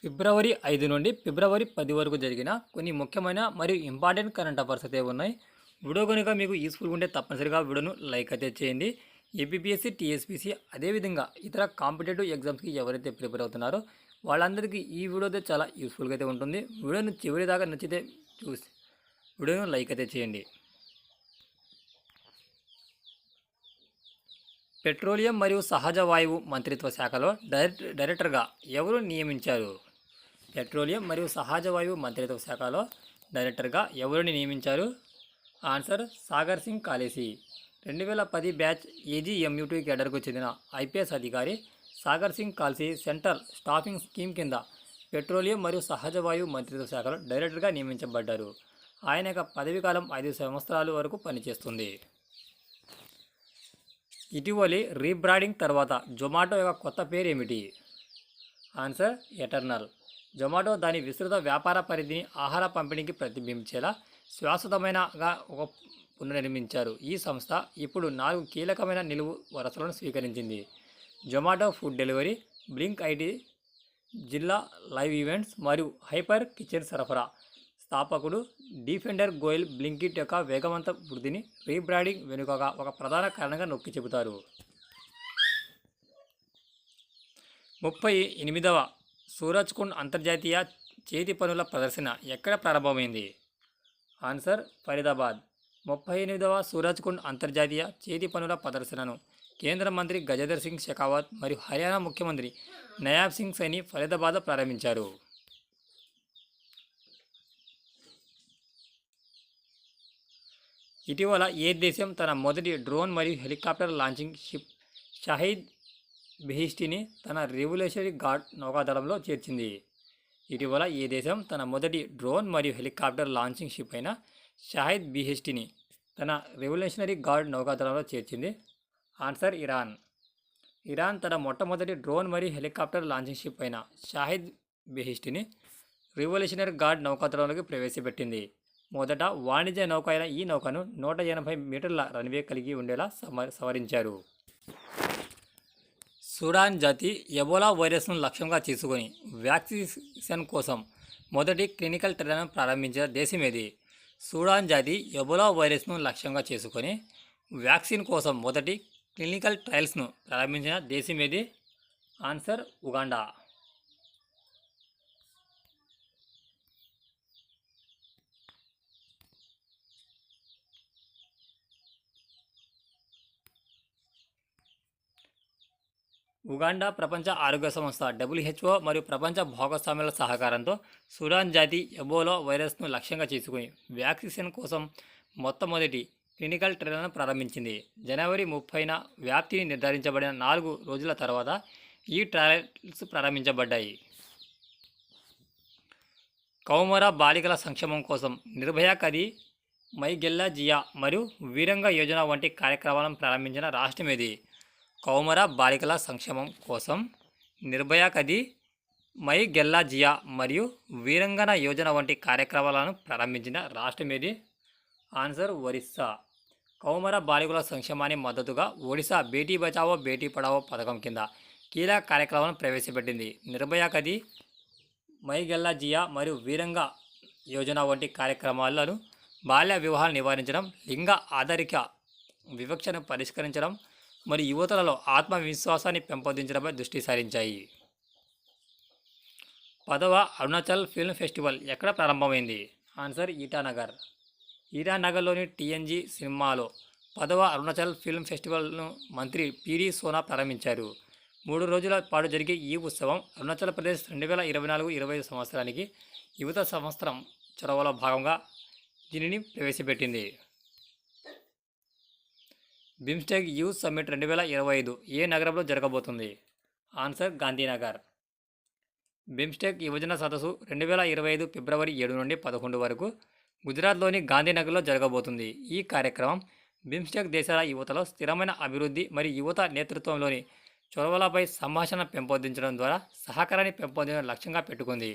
ఫిబ్రవరి 5 నుండి ఫిబ్రవరి 10 వరకు జరిగిన కొన్ని ముఖ్యమైన మరియు ఇంపార్టెంట్ కరెంట్ అఫైర్స్ అయితే ఉన్నాయి. వీడియో కనుక మీకు యూస్ఫుల్గా ఉంటే తప్పనిసరిగా వీడియోను లైక్ అయితే చేయండి. ఏపీపీఎస్సీ, టీఎస్పీసీ అదేవిధంగా ఇతర కాంపిటేటివ్ ఎగ్జామ్స్కి ఎవరైతే ప్రిపేర్ అవుతున్నారో వాళ్ళందరికీ ఈ వీడియో అయితే చాలా యూస్ఫుల్గా అయితే ఉంటుంది. వీడియోను చివరి దాకా నచ్చితే చూసి వీడియోను లైక్ అయితే చేయండి. పెట్రోలియం మరియు సహజ వాయువు మంత్రిత్వ శాఖలో డైరెక్టర్గా ఎవరు నియమించారు? పెట్రోలియం మరియు సహజ వాయువు మంత్రిత్వ శాఖలో డైరెక్టర్గా ఎవరిని నియమించారు? Answer Sagar Singh Kalsi. 2010 batch AGMUT కేడర్కు చెందిన ఐపీఎస్ అధికారి Sagar Singh Kalsi central staffing scheme కింద పెట్రోలియం మరియు సహజ వాయువు మంత్రిత్వ శాఖలో డైరెక్టర్గా నియమించబడ్డారు. ఆయన యొక్క పదవీ కాలం 5 సంవత్సరాల వరకు పనిచేస్తుంది. ఇటీవలి రీబ్రాండింగ్ తర్వాత జొమాటో యొక్క కొత్త పేరు ఏమిటి? Answer eternal. జొమాటో దాని విస్తృత వ్యాపార పరిధిని ఆహార పంపిణీకి ప్రతిబింబించేలా శాశ్వతమైనగా పునర్నిర్మించారు. ఈ సంస్థ ఇప్పుడు 4 కీలకమైన నిలువు వరుసలను స్వీకరించింది. Zomato food delivery, blink IT, జిల్లా లైవ్ ఈవెంట్స్ మరియు హైపర్ కిచెన్ సరఫరా. స్థాపకుడు డిఫెండర్ గోయల్ బ్లింకిట్ యొక్క వేగవంత వృద్ధిని రీబ్రాండింగ్ వెనుకగా ఒక ప్రధాన కారణంగా నొక్కి చెబుతారు. 38వ సూరజ్కుండ్ అంతర్జాతీయ చేతి పనుల ప్రదర్శన ఎక్కడ ప్రారంభమైంది? ఆన్సర్ ఫరీదాబాద్. 38వ సూరజ్కుండ్ అంతర్జాతీయ చేతి పనుల ప్రదర్శనను కేంద్ర మంత్రి గజేంద్ర సింగ్ షెకావత్ మరియు హర్యానా ముఖ్యమంత్రి నయాబ్ సింగ్ సైని ఫరీదాబాద్లో ప్రారంభించారు. ఇటీవల ఏ దేశం తన మొదటి డ్రోన్ మరియు హెలికాప్టర్ లాంచింగ్ షిప్ షాహిద్ బెహిష్టిని తన రెవల్యూషనరీ గార్డ్ నౌకాదళంలో చేర్చింది? ఇటీవల ఏ దేశం తన మొదటి డ్రోన్ మరియు హెలికాప్టర్ లాంచింగ్ షిప్ అయిన షాహిద్ బెహిష్టిని తన రెవల్యూషనరీ గార్డ్ నౌకాదళంలో చేర్చింది? Answer Iran. ఇరాన్ తన మొట్టమొదటి డ్రోన్ మరియు హెలికాప్టర్ లాంచింగ్ షిప్ అయిన షాహిద్ బెహిష్టిని రెవల్యూషనరీ గార్డ్ నౌకాదళంలోకి ప్రవేశపెట్టింది. మొదట వాణిజ్య నౌక అయిన ఈ నౌకను 180 మీటర్ల రన్వే కలిగి ఉండేలా సవరించారు. సూడాన్ జాతి ఎబోలా వైరస్ను లక్ష్యంగా చేసుకొని వ్యాక్సినేషన్ కోసం మొదటి క్లినికల్ ట్రయల్ను ప్రారంభించిన దేశం ఏది? సూడాన్ జాతి ఎబోలా వైరస్ను లక్ష్యంగా చేసుకొని వ్యాక్సిన్ కోసం మొదటి క్లినికల్ ట్రయల్స్ను ప్రారంభించిన దేశం ఏది? Answer Uganda. ఉగాండా ప్రపంచ ఆరోగ్య సంస్థ WHO మరియు ప్రపంచ భాగస్వామ్యాల సహకారంతో సూడాన్ జాతి ఎబోలా వైరస్ను లక్ష్యంగా చేసుకుని వ్యాక్సినేషన్ కోసం మొట్టమొదటి క్లినికల్ ట్రయల్ను ప్రారంభించింది. జనవరి 30న వ్యాప్తిని నిర్ధారించబడిన 4 రోజుల తర్వాత ఈ ట్రయల్స్ ప్రారంభించబడ్డాయి. కౌమార బాలికల సంక్షేమం కోసం నిర్భయ ఖదీ, మై గెల్లా జియా మరియు వీరంగ యోజన వంటి కార్యక్రమాలను ప్రారంభించిన రాష్ట్రం ఏది? కౌమార బాలికల సంక్షేమం కోసం నిర్భయ ఖదీ, మై గెల్లా జియా మరియు వీరంగన యోజన వంటి కార్యక్రమాలను ప్రారంభించిన రాష్ట్రం ఏది? ఆన్సర్ ఒరిస్సా. కౌమార బాలికల సంక్షేమానికి మద్దతుగా ఒడిశా బేటీ బచావో బేటీ పడావో పథకం కింద కీలక కార్యక్రమాలను ప్రవేశపెట్టింది. నిర్భయ ఖదీ, మై గెల్లా జియా మరియు వీరంగ యోజన వంటి కార్యక్రమాలను బాల్య వివాహాలు నివారించడం, లింగ ఆధారిత వివక్షను పరిష్కరించడం మరియు యువతలలో ఆత్మవిశ్వాసాన్ని పెంపొందించడంపై దృష్టి సారించాయి. 10వ అరుణాచల్ ఫిల్మ్ ఫెస్టివల్ ఎక్కడ ప్రారంభమైంది? ఆన్సర్ ఈటానగర్. ఈటానగర్లోని TNG సినిమాలో 10వ అరుణాచల్ ఫిల్మ్ ఫెస్టివల్ను మంత్రి పిడి సోనా ప్రారంభించారు. 3 రోజుల పాటు జరిగే ఈ ఉత్సవం అరుణాచల్ ప్రదేశ్ 2024-25 సంవత్సరానికి యువత సంవత్సరం చొరవలో భాగంగా దీనిని ప్రవేశపెట్టింది. బిమ్స్టెక్ యూత్ సమ్మిట్ 2025 ఏ నగరంలో జరగబోతుంది? ఆన్సర్ గాంధీనగర్. బిమ్స్టెక్ యువజన సదస్సు 2025 ఫిబ్రవరి 7 నుండి 11 వరకు గుజరాత్లోని గాంధీనగర్లో జరగబోతుంది. ఈ కార్యక్రమం బిమ్స్టెక్ దేశాల యువతలో స్థిరమైన అభివృద్ధి మరియు యువత నేతృత్వంలోని చొరవలపై సంభాషణ పెంపొందించడం ద్వారా సహకారాన్ని పెంపొందించడం లక్ష్యంగా పెట్టుకుంది.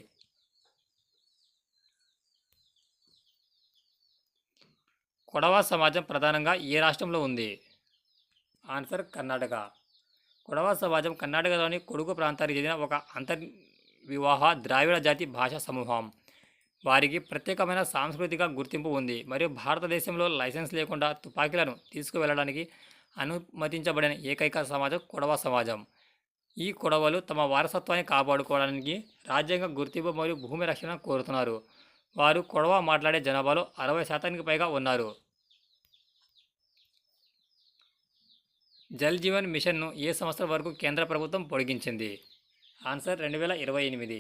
కొడవ సమాజం ప్రధానంగా ఏ రాష్ట్రంలో ఉంది? ఆన్సర్ కర్ణాటక. కొడవ సమాజం కర్ణాటకలోని కొడుకు ప్రాంతానికి చెందిన ఒక వివాహ ద్రావిడ జాతి భాషా సమూహం. వారికి ప్రత్యేకమైన సాంస్కృతిక గుర్తింపు ఉంది మరియు భారతదేశంలో లైసెన్స్ లేకుండా తుపాకీలను తీసుకువెళ్ళడానికి అనుమతించబడిన ఏకైక సమాజం కొడవ సమాజం. ఈ కొడవలు తమ వారసత్వాన్ని కాపాడుకోవడానికి రాజ్యాంగ గుర్తింపు మరియు భూమి రక్షణ కోరుతున్నారు. వారు కొడవ మాట్లాడే జనాభాలో 60% పైగా ఉన్నారు. జల్ జీవన్ మిషన్ను ఏ సంవత్సరం వరకు కేంద్ర ప్రభుత్వం పొడిగించింది? ఆన్సర్ 2028.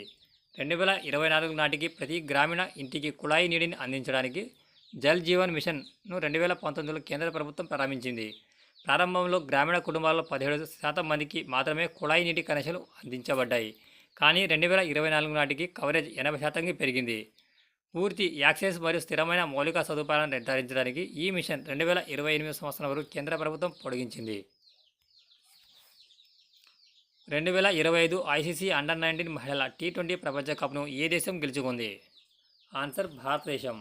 2024 నాటికి ప్రతి గ్రామీణ ఇంటికి కుళాయి నీటిని అందించడానికి జల్ జీవన్ మిషన్ను 2019లో కేంద్ర ప్రభుత్వం ప్రారంభించింది. ప్రారంభంలో గ్రామీణ కుటుంబాల్లో 17% మందికి మాత్రమే కుళాయి నీటి కనెక్షన్లు అందించబడ్డాయి. కానీ 2024 నాటికి కవరేజ్ 80%కి పెరిగింది. పూర్తి యాక్సెస్ మరియు స్థిరమైన మౌలిక సదుపాయాలను నిర్ధారించడానికి ఈ మిషన్ 2028 సంవత్సరం వరకు కేంద్ర ప్రభుత్వం పొడిగించింది. 2025 ఐసీసీ అండర్-19 మహిళల T20 ప్రపంచ కప్ను ఏ దేశం గెలుచుకుంది? ఆన్సర్ భారతదేశం.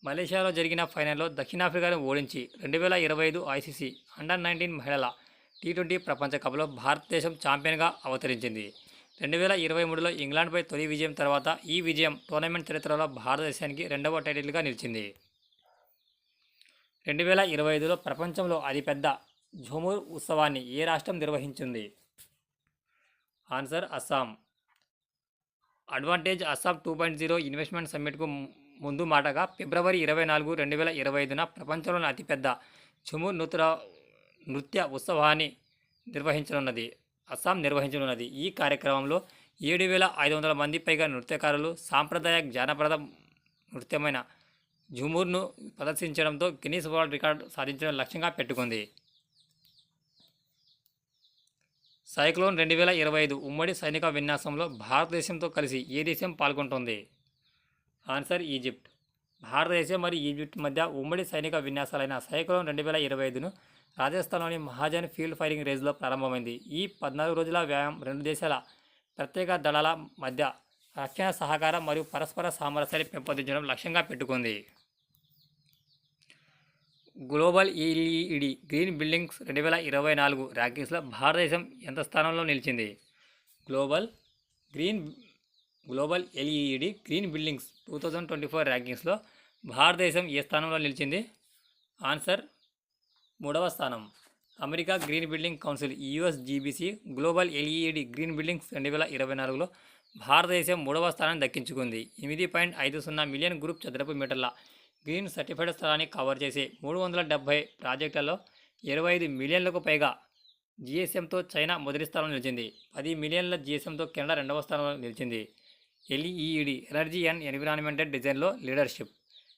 మలేషియాలో జరిగిన ఫైనల్లో దక్షిణాఫ్రికాను ఓడించి 2025 ఐసీసీ అండర్-19 మహిళల T20 ప్రపంచ కప్లో భారతదేశం ఛాంపియన్గా అవతరించింది. 2023లో ఇంగ్లాండ్పై తొలి విజయం తర్వాత ఈ విజయం టోర్నమెంట్ చరిత్రలో భారతదేశానికి రెండవ టైటిల్గా నిలిచింది. 2025లో ప్రపంచంలో అతిపెద్ద ఝుమూర్ ఉత్సవాన్ని ఏ రాష్ట్రం నిర్వహించింది? Answer Assam. Advantage Assam 2.0 investment సమ్మిట్కు ముందు మాటగా ఫిబ్రవరి 24, 2025న ప్రపంచంలోని అతిపెద్ద ఝుమూర్ నృత్య ఉత్సవాన్ని అస్సాం నిర్వహించనున్నది. ఈ కార్యక్రమంలో 7,500 మంది పైగా నృత్యకారులు సాంప్రదాయ జానపద నృత్యమైన ఝుమూర్ను ప్రదర్శించడంతో గిన్నీస్ వరల్డ్ రికార్డు సాధించడం లక్ష్యంగా పెట్టుకుంది. సైక్లోన్ 2025 ఉమ్మడి సైనిక విన్యాసంలో భారతదేశంతో కలిసి ఏ దేశం పాల్గొంటుంది? Answer Egypt. భారతదేశం మరియు ఈజిప్ట్ మధ్య ఉమ్మడి సైనిక విన్యాసాలైన సైక్లోన్ 2025ను రాజస్థాన్లోని మహాజన్ ఫీల్డ్ ఫైరింగ్ రేంజ్లో ప్రారంభమైంది. ఈ 14 రోజుల వ్యాయామం రెండు దేశాల ప్రత్యేక దళాల మధ్య రక్షణ సహకారం మరియు పరస్పర సామరస్యాన్ని పెంపొందించడం లక్ష్యంగా పెట్టుకుంది. గ్లోబల్ ఎల్ఈడి గ్రీన్ బిల్డింగ్స్ 2024 ర్యాంకింగ్స్లో భారతదేశం ఎంత స్థానంలో నిలిచింది? గ్లోబల్ ఎల్ఈడి గ్రీన్ బిల్డింగ్స్ 2024 ర్యాంకింగ్స్లో భారతదేశం ఏ స్థానంలో నిలిచింది? ఆన్సర్ 3వ స్థానం. America green building council USGBC global LED green buildings 2024లో భారతదేశం 3వ స్థానాన్ని దక్కించుకుంది. 8.50 మిలియన్ గ్రూప్ చదరపు మీటర్ల గ్రీన్ సర్టిఫైడ్ స్థలాన్ని కవర్ చేసే 370 ప్రాజెక్టులలో 25 మిలియన్లకు పైగా జీఎస్ఎంతో చైనా మొదటి స్థానంలో నిలిచింది. 10 మిలియన్ల జీఎస్ఎంతో కెనడా రెండవ స్థానంలో నిలిచింది. ఎల్ఈడి ఎనర్జీ అండ్ ఎన్విరాన్మెంటల్ డిజైన్లో లీడర్షిప్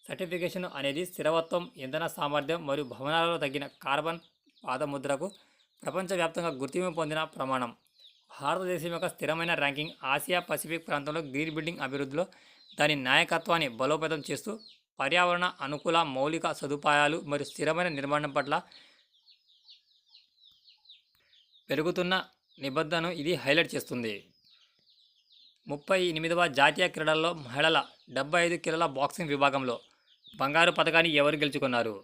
సర్టిఫికేషన్ అనేది స్థిరత్వం, ఇంధన సామర్థ్యం మరియు భవనాలలో తగ్గిన కార్బన్ పాదముద్రకు ప్రపంచవ్యాప్తంగా గుర్తింపు పొందిన ప్రమాణం. భారతదేశం యొక్క స్థిరమైన ర్యాంకింగ్ ఆసియా పసిఫిక్ ప్రాంతంలో గ్రీన్ బిల్డింగ్ అభివృద్ధిలో దాని నాయకత్వాన్ని బలోపేతం చేస్తూ పర్యావరణ అనుకూల మౌలిక సదుపాయాలు మరియు స్థిరమైన నిర్మాణం పట్ల పెరుగుతున్న నిబద్ధతను ఇది హైలైట్ చేస్తుంది. 38వ జాతీయ క్రీడల్లో మహిళల 75 కిలోల బాక్సింగ్ విభాగంలో బంగారు పతకాన్ని ఎవరు గెలుచుకున్నారు?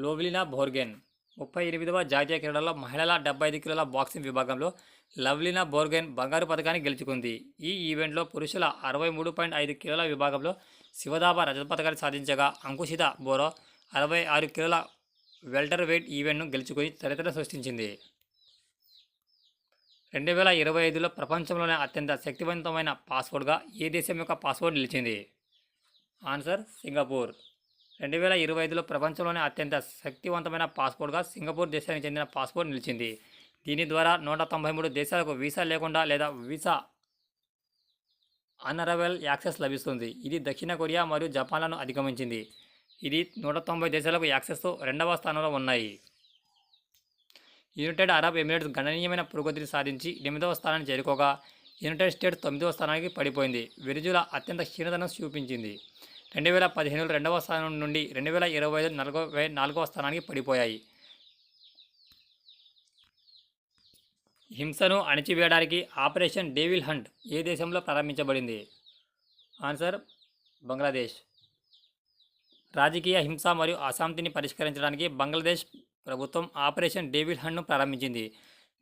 లోవ్లినా బోర్గెన్. 38వ జాతీయ క్రీడల్లో మహిళల 75 కిలోల బాక్సింగ్ విభాగంలో లవ్లినా బోర్గెన్ బంగారు పతకాన్ని గెలుచుకుంది. ఈ ఈవెంట్లో పురుషుల 63.5 కిలోల విభాగంలో శివదాబ రజత పతకాన్ని సాధించగా అంకుషిత బోరో 66 కిలోల వెల్టర్ వెయిట్ ఈవెంట్ను గెలుచుకుని చరిత్ర సృష్టించింది. 2025లో ప్రపంచంలోనే అత్యంత శక్తివంతమైన పాస్పోర్ట్గా ఏ దేశం యొక్క పాస్పోర్ట్ నిలిచింది? Answer Singapore. 2025లో ప్రపంచంలోనే అత్యంత శక్తివంతమైన పాస్పోర్ట్గా సింగపూర్ దేశానికి చెందిన పాస్పోర్ట్ నిలిచింది. దీని ద్వారా 193 దేశాలకు వీసా లేకుండా లేదా వీసా అన్అరైవల్ యాక్సెస్ లభిస్తుంది. ఇది దక్షిణ కొరియా మరియు జపాన్లను అధిగమించింది. ఇది 190 దేశాలకు యాక్సెస్తో రెండవ స్థానంలో ఉన్నాయి. యునైటెడ్ అరబ్ ఎమిరేట్స్ గణనీయమైన పురోగతిని సాధించి 8వ స్థానాన్ని చేరుకోగా యునైటెడ్ స్టేట్స్ 9వ స్థానానికి పడిపోయింది. వెనిజులా అత్యంత క్షీణతను చూపించింది. 2015లో 2వ స్థానం నుండి 2025 4వ స్థానానికి పడిపోయాయి. హింసను అణిచివేయడానికి ఆపరేషన్ డేవిల్ హంట్ ఏ దేశంలో ప్రారంభించబడింది? ఆన్సర్ బంగ్లాదేశ్. రాజకీయ హింస మరియు అశాంతిని పరిష్కరించడానికి బంగ్లాదేశ్ ప్రభుత్వం ఆపరేషన్ డేవిల్ హంట్ను ప్రారంభించింది.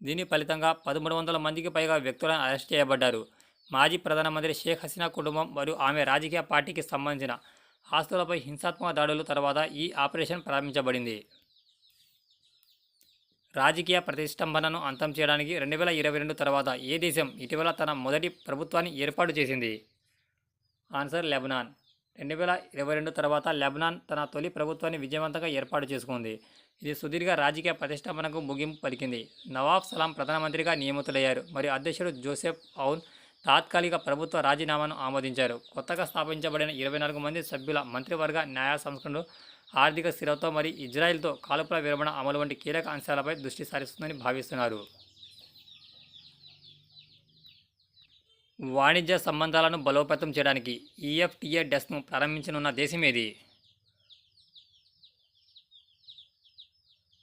దీని ఫలితంగా 1300 మందికి పైగా వ్యక్తులను అరెస్ట్ చేయబడ్డారు. మాజీ ప్రధానమంత్రి షేక్ హసీనా కుటుంబం మరియు ఆమె రాజకీయ పార్టీకి సంబంధించిన ఆస్తులపై హింసాత్మక దాడుల తర్వాత ఈ ఆపరేషన్ ప్రారంభించబడింది. రాజకీయ ప్రతిష్టంభనను అంతం చేయడానికి 2022 తర్వాత ఏ దేశం ఇటీవల తన మొదటి ప్రభుత్వాన్ని ఏర్పాటు చేసింది? Answer Lebanon. 2022 తర్వాత లెబనాన్ తన తొలి ప్రభుత్వాన్ని విజయవంతంగా ఏర్పాటు చేసుకుంది. ఇది సుదీర్ఘ రాజకీయ ప్రతిష్టంభనకు ముగింపు పలికింది. నవాబ్ సలాం ప్రధానమంత్రిగా నియమితులయ్యారు మరియు అధ్యక్షుడు జోసెఫ్ ఔన్ తాత్కాలిక ప్రభుత్వ రాజీనామాను ఆమోదించారు. కొత్తగా స్థాపించబడిన 24 మంది సభ్యుల మంత్రివర్గ న్యాయ సంస్కరణలు ఆర్థిక స్థిరత్వం మరియు ఇజ్రాయెల్తో కాల్పుల విరమణ అమలు వంటి కీలక అంశాలపై దృష్టి సారిస్తుందని భావిస్తున్నారు. వాణిజ్య సంబంధాలను బలోపేతం చేయడానికి ఈఎఫ్టీఏ డెస్క్ను ప్రారంభించనున్న దేశం ఏది?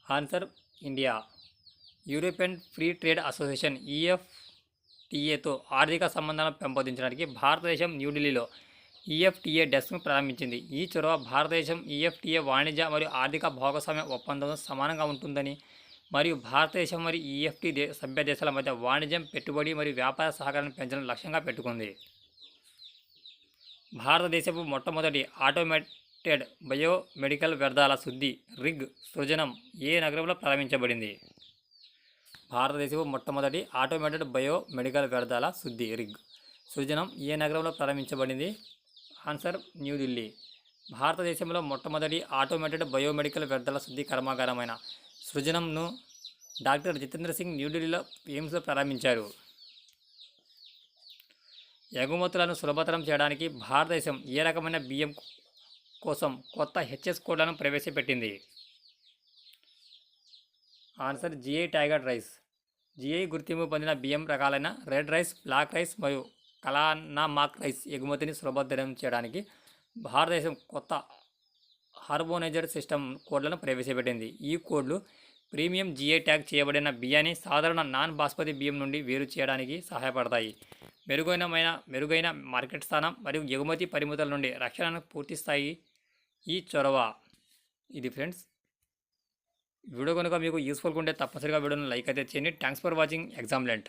Answer India. European free trade association ఈఎఫ్టీఏతో ఆర్థిక సంబంధాలను పెంపొందించడానికి భారతదేశం న్యూఢిల్లీలో ఈఎఫ్టీఏ డెస్క్ను ప్రారంభించింది. ఈ చొరవ భారతదేశం ఈఎఫ్టీఏ వాణిజ్య మరియు ఆర్థిక భాగస్వామ్య ఒప్పందంతో సమానంగా ఉంటుందని మరియు భారతదేశం మరియు ఈఎఫ్టీ సభ్య దేశాల మధ్య వాణిజ్యం, పెట్టుబడి మరియు వ్యాపార సహకారాన్ని పెంచడం లక్ష్యంగా పెట్టుకుంది. భారతదేశపు మొట్టమొదటి ఆటోమేటెడ్ బయోమెడికల్ వ్యర్థాల శుద్ధి రిగ్ సృజనం ఏ నగరంలో ప్రారంభించబడింది? భారతదేశపు మొట్టమొదటి ఆటోమేటెడ్ బయోమెడికల్ వ్యర్థాల శుద్ధి రిగ్ సృజనం ఏ నగరంలో ప్రారంభించబడింది? ఆన్సర్ న్యూఢిల్లీ. భారతదేశంలో మొట్టమొదటి ఆటోమేటెడ్ బయోమెడికల్ వ్యర్థాల శుద్ధి కర్మాగారమైన సృజనంను డాక్టర్ జితేంద్ర సింగ్ న్యూఢిల్లీలో ఎయిమ్స్లో ప్రారంభించారు. ఎగుమతులను సులభతరం చేయడానికి భారతదేశం ఏ రకమైన బియ్యం కోసం కొత్త హెచ్ఎస్ కోడ్లను ప్రవేశపెట్టింది? Answer GI tagged rice. GI గుర్తింపు పొందిన బియ్యం రకాలైన రెడ్ రైస్, బ్లాక్ రైస్ మరియు కలానామాక్ రైస్ ఎగుమతిని సులభతరం చేయడానికి భారతదేశం కొత్త హార్మోనైజ్డ్ సిస్టమ్ కోడ్లను ప్రవేశపెట్టింది. ఈ కోడ్లు ప్రీమియం జిఐ ట్యాగ్ చేయబడిన బియ్యాన్ని సాధారణ నాన్ బాస్మతి బియ్యం నుండి వేరు చేయడానికి సహాయపడతాయి. మెరుగైన మార్కెట్ స్థానం మరియు ఎగుమతి పరిమితుల నుండి రక్షణను పూర్తిస్తాయి ఈ చొరవ. ఇది ఫ్రెండ్స్, వీడియో కనుక మీకు యూస్ఫుల్గా ఉంటే తప్పనిసరిగా వీడియోని లైక్ అయితే చేయండి. Thanks for watching ఎగ్జామ్లెంట్.